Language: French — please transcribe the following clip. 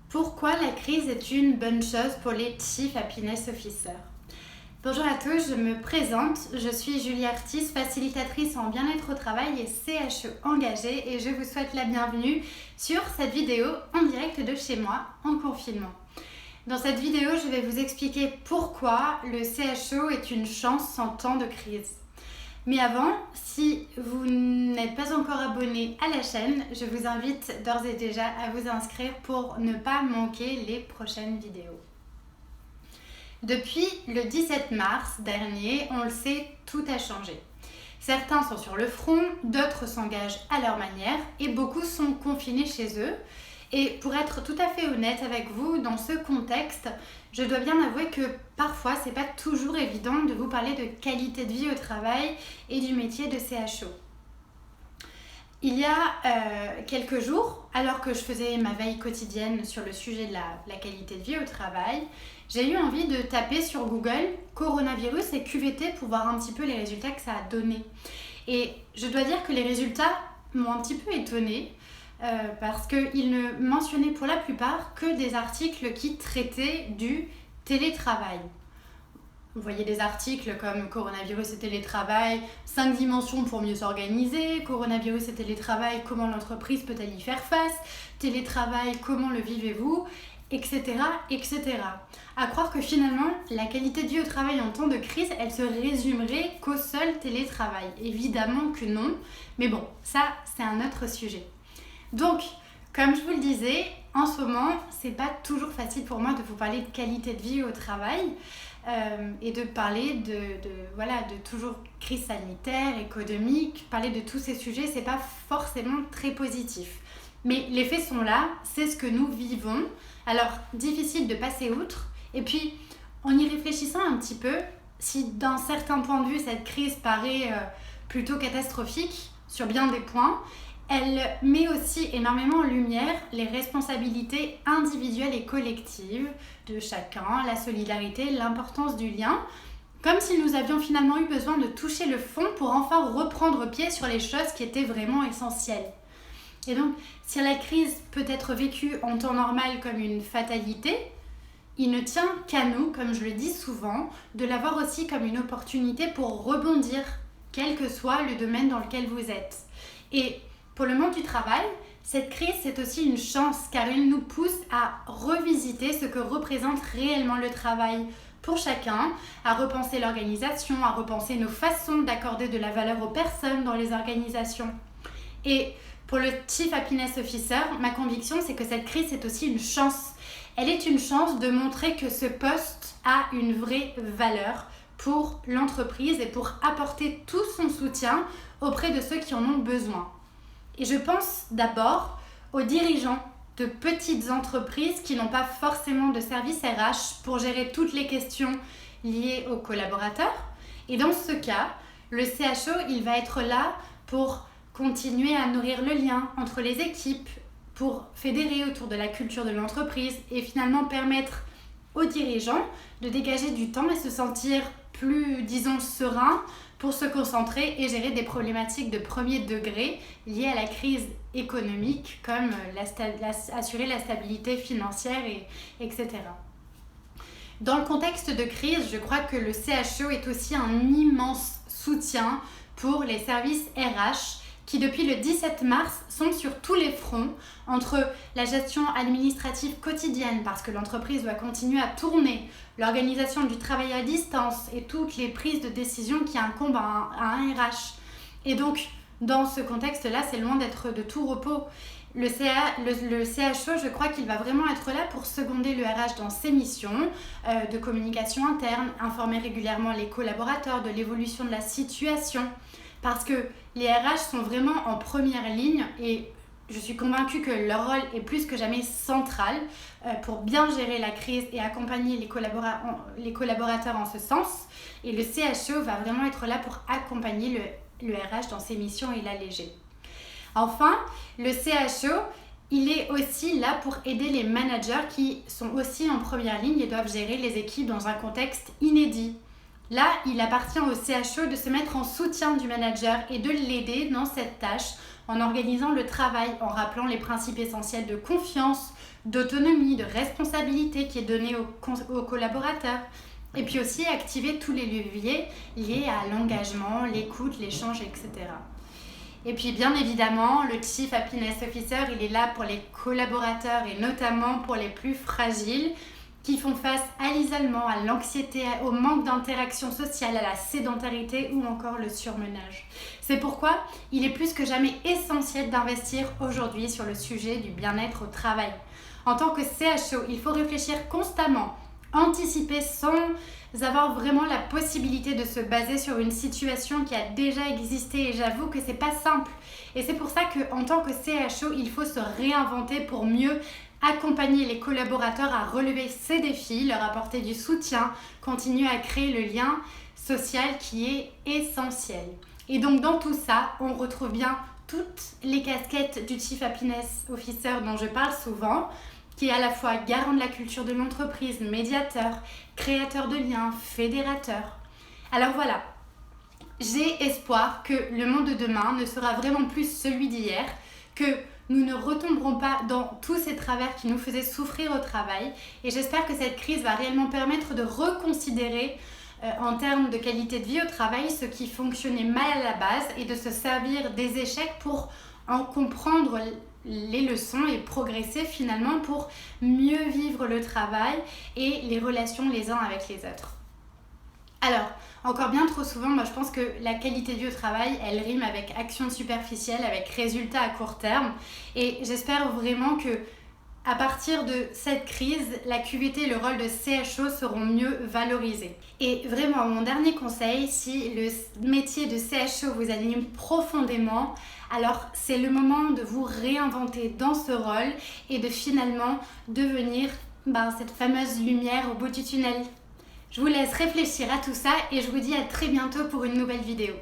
Pourquoi la crise est une bonne chose pour les Chief Happiness Officers? Bonjour à tous, je me présente, je suis Julie Artis, facilitatrice en bien-être au travail et CHE engagée et je vous souhaite la bienvenue sur cette vidéo en direct de chez moi en confinement. Dans cette vidéo, je vais vous expliquer pourquoi le CHO est une chance en temps de crise. Mais avant, si vous n'êtes pas encore abonné à la chaîne, je vous invite d'ores et déjà à vous inscrire pour ne pas manquer les prochaines vidéos. Depuis le 17 mars dernier, on le sait, tout a changé. Certains sont sur le front, d'autres s'engagent à leur manière et beaucoup sont confinés chez eux. Et pour être tout à fait honnête avec vous, dans ce contexte, je dois bien avouer que parfois, c'est pas toujours évident de vous parler de qualité de vie au travail et du métier de CHO. Il y a quelques jours, alors que je faisais ma veille quotidienne sur le sujet de la qualité de vie au travail, j'ai eu envie de taper sur Google coronavirus et QVT pour voir un petit peu les résultats que ça a donné. Et je dois dire que les résultats m'ont un petit peu étonnée. Parce qu'ils ne mentionnaient pour la plupart que des articles qui traitaient du télétravail. Vous voyez des articles comme coronavirus et télétravail, 5 dimensions pour mieux s'organiser, coronavirus et télétravail, comment l'entreprise peut-elle y faire face, télétravail, comment le vivez-vous, etc., etc. À croire que finalement, la qualité de vie au travail en temps de crise, elle se résumerait qu'au seul télétravail. Évidemment que non, mais bon, ça c'est un autre sujet. Donc, comme je vous le disais, en ce moment, c'est pas toujours facile pour moi de vous parler de qualité de vie au travail et de parler de toujours crise sanitaire, économique, parler de tous ces sujets, c'est pas forcément très positif. Mais les faits sont là, c'est ce que nous vivons. Alors, difficile de passer outre. Et puis, en y réfléchissant un petit peu, si d'un certain point de vue, cette crise paraît plutôt catastrophique sur bien des points, elle met aussi énormément en lumière les responsabilités individuelles et collectives de chacun, la solidarité, l'importance du lien, comme si nous avions finalement eu besoin de toucher le fond pour enfin reprendre pied sur les choses qui étaient vraiment essentielles. Et donc, si la crise peut être vécue en temps normal comme une fatalité, il ne tient qu'à nous, comme je le dis souvent, de la voir aussi comme une opportunité pour rebondir, quel que soit le domaine dans lequel vous êtes. Et pour le monde du travail, cette crise, c'est aussi une chance car elle nous pousse à revisiter ce que représente réellement le travail pour chacun, à repenser l'organisation, à repenser nos façons d'accorder de la valeur aux personnes dans les organisations. Et pour le Chief Happiness Officer, ma conviction, c'est que cette crise, c'est aussi une chance. Elle est une chance de montrer que ce poste a une vraie valeur pour l'entreprise et pour apporter tout son soutien auprès de ceux qui en ont besoin. Et je pense d'abord aux dirigeants de petites entreprises qui n'ont pas forcément de service RH pour gérer toutes les questions liées aux collaborateurs. Et dans ce cas, le CHO, il va être là pour continuer à nourrir le lien entre les équipes, pour fédérer autour de la culture de l'entreprise et finalement permettre aux dirigeants de dégager du temps et se sentir plus, disons, serein pour se concentrer et gérer des problématiques de premier degré liées à la crise économique, comme assurer la stabilité financière, etc. Dans le contexte de crise, je crois que le CHO est aussi un immense soutien pour les services RH qui, depuis le 17 mars, sont sur tous les fronts, entre la gestion administrative quotidienne, parce que l'entreprise doit continuer à tourner, l'organisation du travail à distance et toutes les prises de décision qui incombent à un RH. Et donc, dans ce contexte-là, c'est loin d'être de tout repos. Le CHO, je crois qu'il va vraiment être là pour seconder le RH dans ses missions de communication interne, informer régulièrement les collaborateurs de l'évolution de la situation, parce que les RH sont vraiment en première ligne et je suis convaincue que leur rôle est plus que jamais central pour bien gérer la crise et accompagner les collaborateurs en ce sens. Et le CHO va vraiment être là pour accompagner le RH dans ses missions et l'alléger. Enfin, le CHO, il est aussi là pour aider les managers qui sont aussi en première ligne et doivent gérer les équipes dans un contexte inédit. Là, il appartient au CHO de se mettre en soutien du manager et de l'aider dans cette tâche en organisant le travail, en rappelant les principes essentiels de confiance, d'autonomie, de responsabilité qui est donnée aux collaborateurs. Et puis aussi activer tous les leviers liés à l'engagement, l'écoute, l'échange, etc. Et puis bien évidemment, le Chief Happiness Officer, il est là pour les collaborateurs et notamment pour les plus fragiles qui font face à l'isolement, à l'anxiété, au manque d'interaction sociale, à la sédentarité ou encore le surmenage. C'est pourquoi il est plus que jamais essentiel d'investir aujourd'hui sur le sujet du bien-être au travail. En tant que CHO, il faut réfléchir constamment, anticiper sans avoir vraiment la possibilité de se baser sur une situation qui a déjà existé et j'avoue que c'est pas simple. Et c'est pour ça qu'en tant que CHO, il faut se réinventer pour mieux accompagner les collaborateurs à relever ces défis, leur apporter du soutien, continuer à créer le lien social qui est essentiel. Et donc dans tout ça, on retrouve bien toutes les casquettes du Chief Happiness Officer dont je parle souvent, qui est à la fois garant de la culture de l'entreprise, médiateur, créateur de liens, fédérateur. Alors voilà, j'ai espoir que le monde de demain ne sera vraiment plus celui d'hier, que nous ne retomberons pas dans tous ces travers qui nous faisaient souffrir au travail. Et j'espère que cette crise va réellement permettre de reconsidérer en termes de qualité de vie au travail ce qui fonctionnait mal à la base et de se servir des échecs pour en comprendre les leçons et progresser finalement pour mieux vivre le travail et les relations les uns avec les autres. Alors, encore bien trop souvent, moi je pense que la qualité de vie au travail, elle rime avec action superficielle, avec résultats à court terme. Et j'espère vraiment que à partir de cette crise, la QVT et le rôle de CHO seront mieux valorisés. Et vraiment, mon dernier conseil, si le métier de CHO vous anime profondément, alors c'est le moment de vous réinventer dans ce rôle et de finalement devenir cette fameuse lumière au bout du tunnel. Je vous laisse réfléchir à tout ça et je vous dis à très bientôt pour une nouvelle vidéo.